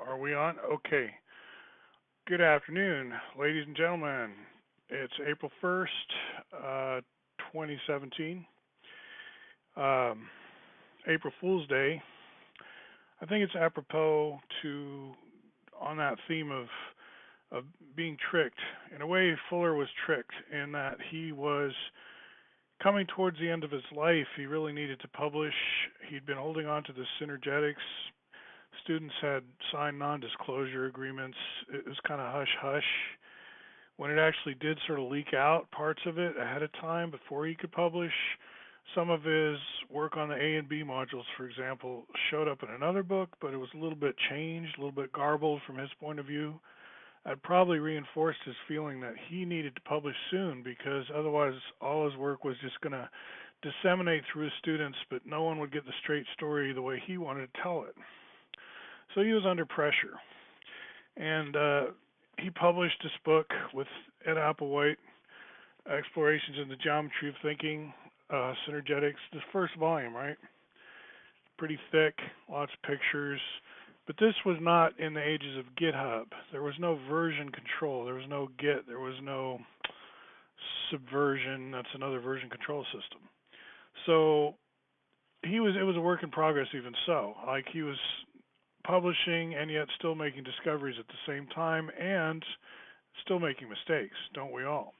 Are we on? Okay. Good afternoon, ladies and gentlemen. It's April 1st, 2017. Um, April Fool's Day. I think it's apropos to on that theme of being tricked. In a way, Fuller was tricked in that he was coming towards the end of his life. He really needed to publish. He'd been holding on to the Synergetics. Students had signed non-disclosure agreements. It was kind of hush hush. When it actually did sort of leak out parts of it ahead of time before he could publish, some of his work on the A and B modules, for example, showed up in another book, but it was a little bit changed, a little bit garbled from his point of view. That probably reinforced his feeling that he needed to publish soon because otherwise all his work was just going to disseminate through his students, but no one would get the straight story the way he wanted to tell it. So he was under pressure. And he published this book with Ed Applewhite, Explorations in the Geometry of Thinking, Synergetics, the first volume, right? Pretty thick, lots of pictures. But this was not in the ages of GitHub. There was no version control. There was no Git. There was no Subversion. That's another version control system. So it was a work in progress even so. Like he was publishing and yet still making discoveries at the same time and still making mistakes, don't we all?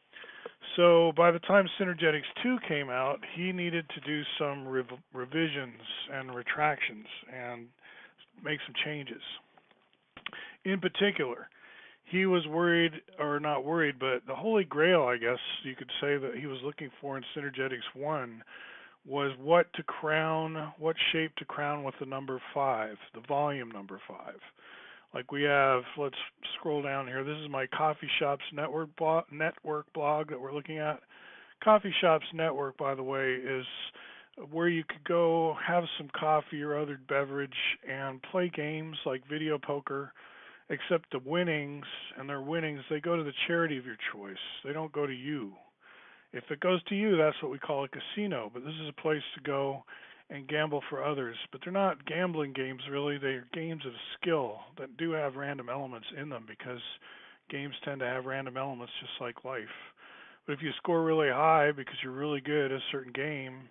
So by the time Synergetics 2 came out, he needed to do some revisions and retractions and make some changes. In particular, he was worried, or not worried, but the holy grail, I guess you could say, that he was looking for in Synergetics 1 was what shape to crown with the number 5, the volume number 5. Like we have, let's scroll down here. This is my Coffee Shops network blog that we're looking at. Coffee Shops Network, by the way, is where you could go have some coffee or other beverage and play games like video poker, except the winnings, they go to the charity of your choice. They don't go to you. If it goes to you, that's what we call a casino, but this is a place to go and gamble for others. But they're not gambling games, really. They're games of skill that do have random elements in them because games tend to have random elements just like life. But if you score really high because you're really good at a certain game,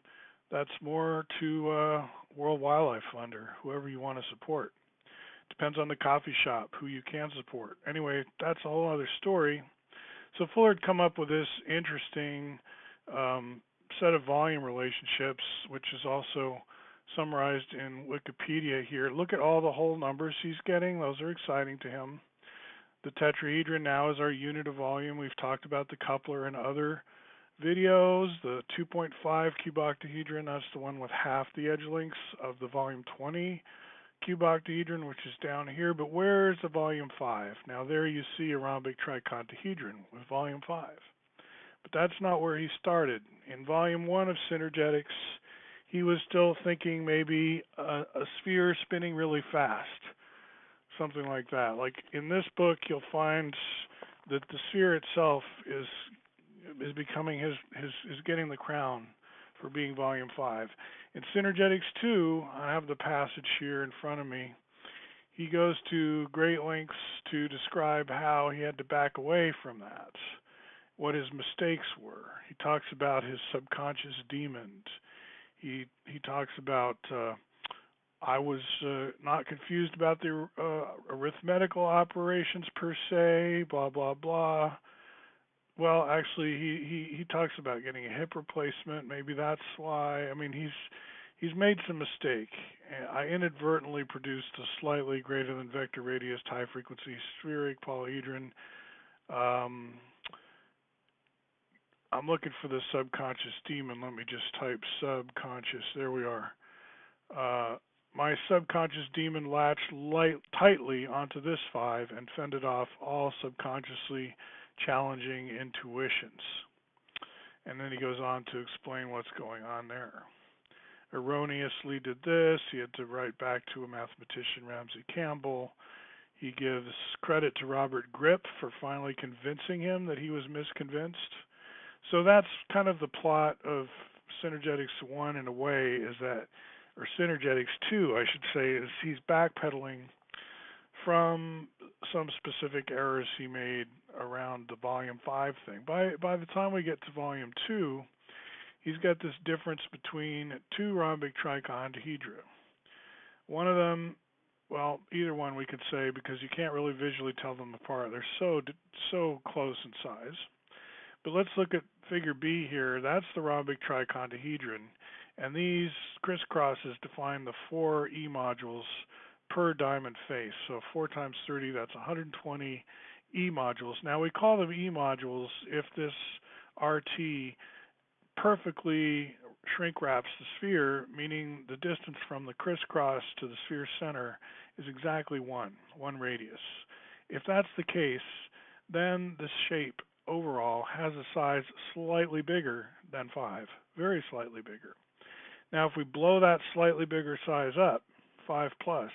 that's more to World Wildlife Fund or whoever you want to support. Depends on the coffee shop, who you can support. Anyway, that's a whole other story. So Fuller had come up with this interesting set of volume relationships, which is also summarized in Wikipedia here. Look at all the whole numbers he's getting. Those are exciting to him. The tetrahedron now is our unit of volume. We've talked about the coupler in other videos. The 2.5 cube octahedron, that's the one with half the edge lengths of the volume 20 cube octahedron, which is down here. But where's the volume 5? Now there you see a rhombic tricontahedron with volume 5. But that's not where he started. In volume 1 of Synergetics, he was still thinking maybe a sphere spinning really fast, something like that. Like in this book, you'll find that the sphere itself is becoming is getting the crown for being volume 5. In Synergetics 2, I have the passage here in front of me. He goes to great lengths to describe how he had to back away from that, what his mistakes were. He talks about his subconscious demons. He talks about I was not confused about the arithmetical operations per se, blah blah blah. Well, actually, he talks about getting a hip replacement. Maybe that's why. I mean, he's made some mistake. I inadvertently produced a slightly greater than vector radius high frequency spheric polyhedron. I'm looking for the subconscious demon. Let me just type subconscious. There we are. My subconscious demon latched tightly onto this 5 and fended off all subconsciously challenging intuitions. And then he goes on to explain what's going on there. Erroneously did this. He had to write back to a mathematician, Ramsey Campbell. He gives credit to Robert Grip for finally convincing him that he was misconvinced. So that's kind of the plot of Synergetics 1 in a way, is that, or Synergetics 2, I should say, is he's backpedaling from some specific errors he made around the volume 5 thing. By the time we get to volume 2, he's got this difference between two rhombic trichontahedra. One of them, well, either one we could say because you can't really visually tell them apart. They're so close in size. But let's look at figure B here. That's the rhombic trichontahedron, and these crisscrosses define the 4 E modules per diamond face. So 4 times 30, that's 120 E modules. Now we call them E modules if this RT perfectly shrink wraps the sphere, meaning the distance from the crisscross to the sphere center is exactly one radius. If that's the case, then this shape overall has a size slightly bigger than 5, very slightly bigger. Now if we blow that slightly bigger size up, 5 plus,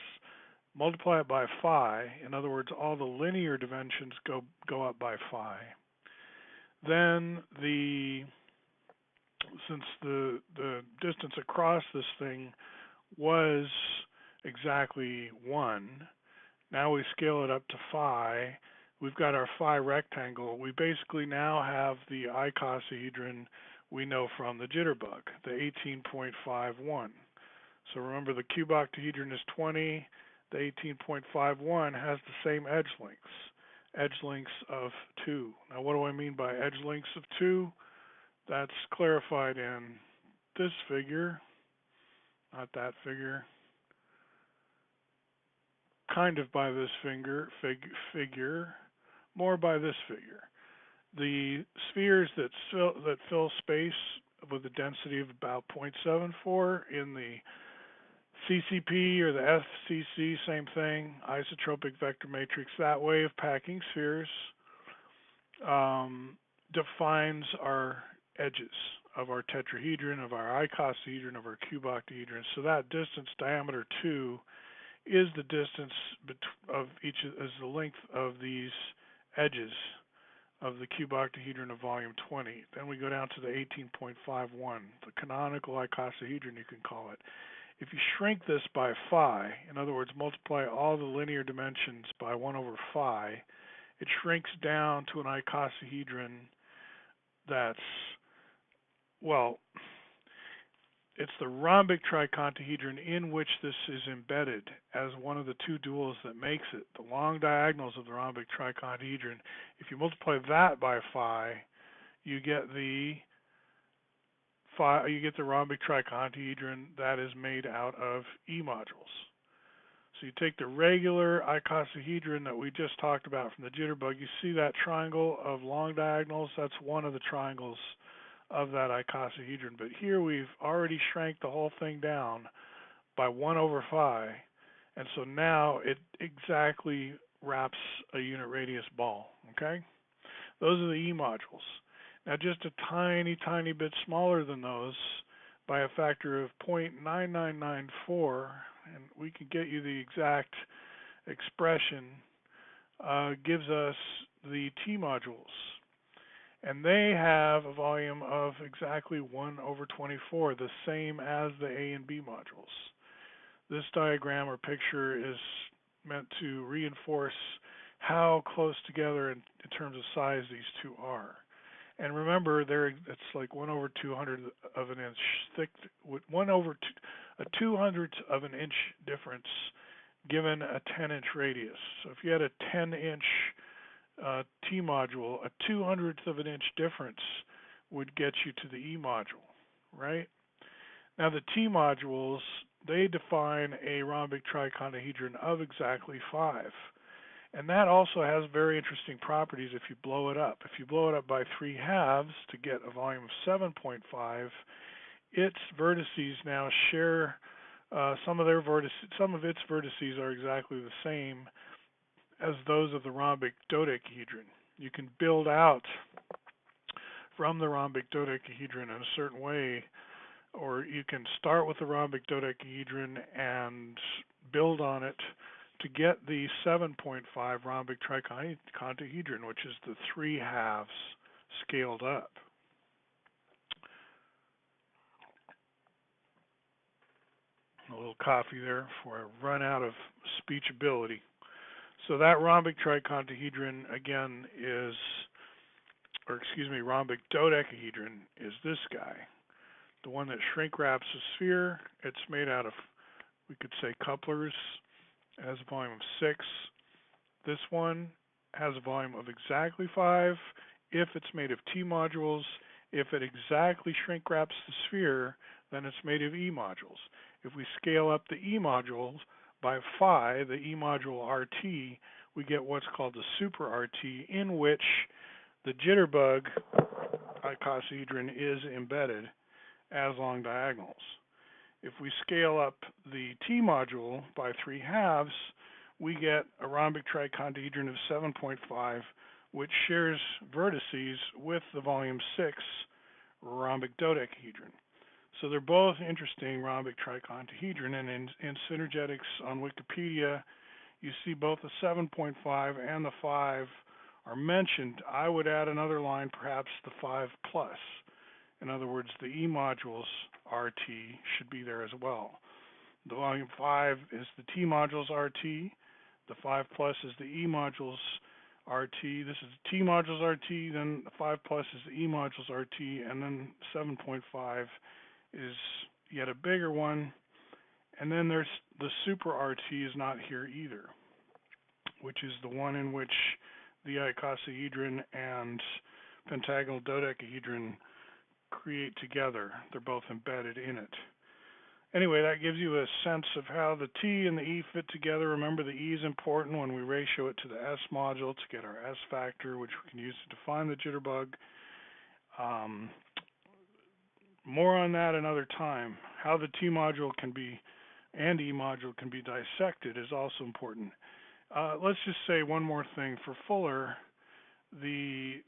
multiply it by phi, in other words all the linear dimensions go up by phi, then since the distance across this thing was exactly 1, now we scale it up to phi. We've got our phi rectangle. We basically now have the icosahedron we know from the jitterbug, the 18.51. So remember the cuboctahedron is 20. The 18.51 has the same edge lengths of 2. Now what do I mean by edge lengths of 2? That's clarified in this figure, not that figure. Kind of by this figure, more by this figure. The spheres that fill space with a density of about 0.74 in the CCP or the FCC, same thing, isotropic vector matrix, that way of packing spheres defines our edges of our tetrahedron, of our icosahedron, of our cuboctahedron. So that distance, diameter 2, is the distance of each, is the length of these edges of the cuboctahedron of volume 20. Then we go down to the 18.51, the canonical icosahedron you can call it. If you shrink this by phi, in other words multiply all the linear dimensions by 1 over phi, it shrinks down to an icosahedron that's, well, it's the rhombic trichontahedron in which this is embedded as one of the two duals that makes it. The long diagonals of the rhombic trichontahedron, if you multiply that by phi, you get the rhombic trichontahedron that is made out of E modules. So you take the regular icosahedron that we just talked about from the jitterbug, you see that triangle of long diagonals, that's one of the triangles of that icosahedron. But here we've already shrank the whole thing down by 1 over phi, and so now it exactly wraps a unit radius ball, okay? Those are the E modules. Now just a tiny bit smaller than those by a factor of 0.9994, and we can get you the exact expression, gives us the T modules. And they have a volume of exactly 1 over 24, the same as the A and B modules. This diagram or picture is meant to reinforce how close together in terms of size these two are. And remember, it's like 1 over 200 of an inch thick, with 2/200 of an inch difference given a 10-inch radius. So if you had a 10-inch T module, a 2/100 of an inch difference would get you to the E module, right? Now the T modules, they define a rhombic trichontahedron of exactly 5. And that also has very interesting properties if you blow it up. If you blow it up by 3/2 to get a volume of 7.5, its vertices now share some of its vertices are exactly the same as those of the rhombic dodecahedron. You can build out from the rhombic dodecahedron in a certain way, or you can start with the rhombic dodecahedron and build on it to get the 7.5 rhombic trichontahedron, which is the 3/2 scaled up. A little coffee there before I run out of speechability. So that rhombic tricontahedron again is, or excuse me, rhombic dodecahedron is this guy. The one that shrink wraps a sphere. It's made out of, we could say, couplers. It has a volume of 6. This one has a volume of exactly 5 if it's made of T modules. If it exactly shrink wraps the sphere, then it's made of E modules. If we scale up the E modules by phi, the E module RT, we get what's called the super RT, in which the jitterbug icosahedron is embedded as long diagonals. If we scale up the T module by 3/2, we get a rhombic tricontahedron of 7.5, which shares vertices with the volume 6 rhombic dodecahedron. So they're both interesting rhombic tricontahedron, and in Synergetics on Wikipedia, you see both the 7.5 and the 5 are mentioned. I would add another line, perhaps the 5 plus. In other words, the E modules RT should be there as well. The volume 5 is the T modules RT. The 5 plus is the E modules RT. This is the T modules RT, then the 5 plus is the E modules RT, and then 7.5 is yet a bigger one. And then there's the super RT is not here either, which is the one in which the icosahedron and pentagonal dodecahedron create together. They're both embedded in it. Anyway, that gives you a sense of how the T and the E fit together. Remember, the E is important when we ratio it to the S module to get our S factor, which we can use to define the jitterbug. More on that another time. How the T module can be and E module can be dissected is also important. Let's just say one more thing. For Fuller,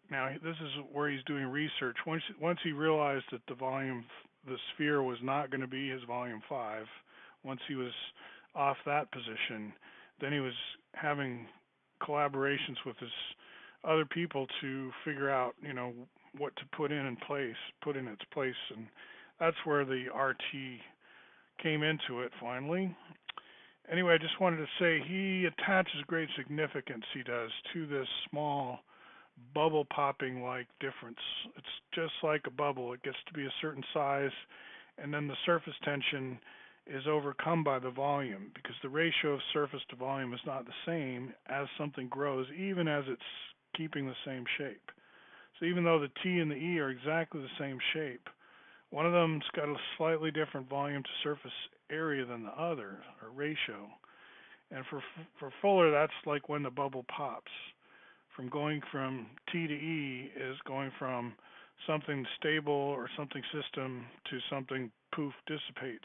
now this is where he's doing research. Once he realized that the sphere was not going to be his volume 5, once he was off that position, then he was having collaborations with his other people to figure out, what to put in its place, and that's where the RT came into it finally. Anyway, I just wanted to say he attaches great significance, he does, to this small bubble popping like difference. It's just like a bubble. It gets to be a certain size, and then the surface tension is overcome by the volume, because the ratio of surface to volume is not the same as something grows, even as it's keeping the same shape. So even though the T and the E are exactly the same shape, one of them's got a slightly different volume to surface area than the other, or ratio. And for Fuller, that's like when the bubble pops. From going from T to E is going from something stable or something system to something poof dissipates.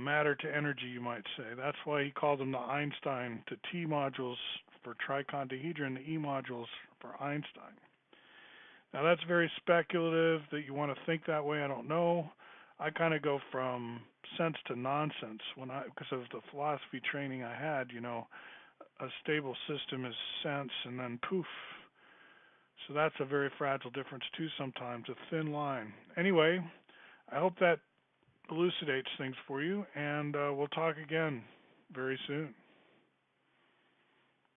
Matter to energy, you might say. That's why he called them the Einstein, the T modules for tricontahedron, the E modules for Einstein. Now that's very speculative that you want to think that way. I don't know. I kind of go from sense to nonsense because of the philosophy training I had. A stable system is sense and then poof. So that's a very fragile difference too sometimes, a thin line. Anyway, I hope that elucidates things for you, and we'll talk again very soon.